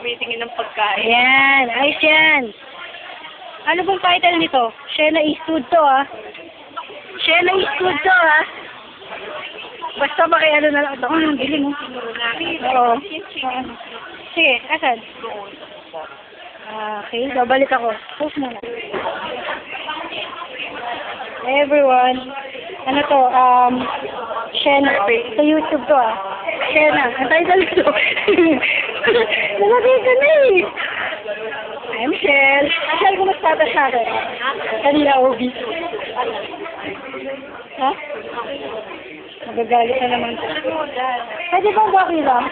tumitingin ng pagkain. Ayan, ayos yan. Ano pong title nito? Shena Eastwood to, ah. Shena Eastwood to, ah. Basta makiano na lang. Ito, anong bili mo? Oo. Sige, asan? Okay, babalik ako. Post muna. Everyone, ano to, Shena, sa YouTube to, ah. Shena, ang title nito. Nalagay ka na eh. Hi, Michelle. Michelle, kumusta ka sa akin? Kanina, Obi. Ha? Magagalit na naman. Pwede bang bakit lang?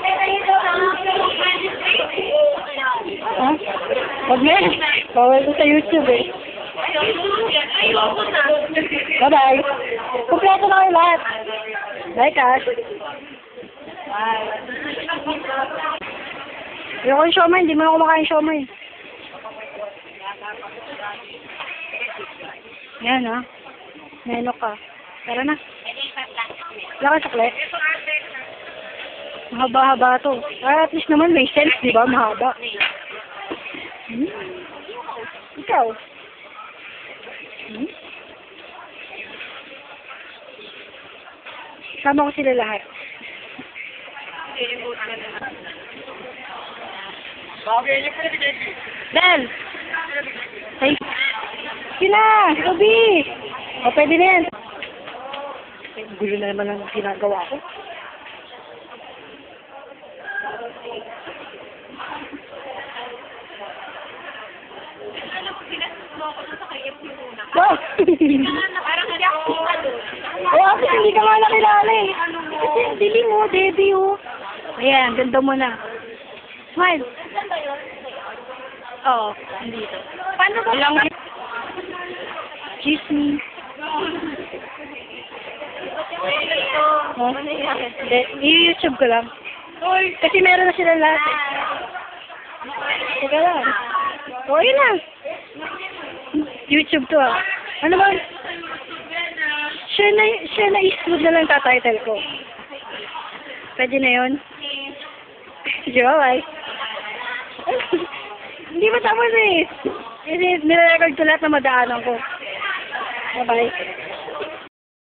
Ha? Wag na. Bawal ko sa YouTube eh. Bye-bye. Kompleto na kayo lahat. Bye, Cash. Bye. Ayoko yung siomay. Hindi mo na kumakain siomay. Yan, ha? Meno ka. Tara na. Wala ka saklit? Mahaba-haba to. At least naman may sense, di ba? Mahaba. Ikaw? Sama ko sila lahat. Del! Hey! Sina! Ruby! O, pwede na yan. Gulo na naman ang ginagawa ko. Wow! Parang hindi ako doon. Oo, kasi hindi ka nga nakilala eh. Kasi ang dilim mo, Debbie oh. Ayan, ganda mo na. Smile. Oo, nandito. Paano ba? Ilang Kiss me. Huh? I-YouTube ko lang. Kasi meron na sila lahat eh. Teka lang. O, yun na. YouTube to ah. Ano ba? Shena Eastwood na lang tatitle ko. Pwede na yun? Sige, bye. Hindi ba tapos eh. Kasi nirerecord ko lahat na madaanan ko. Bye-bye.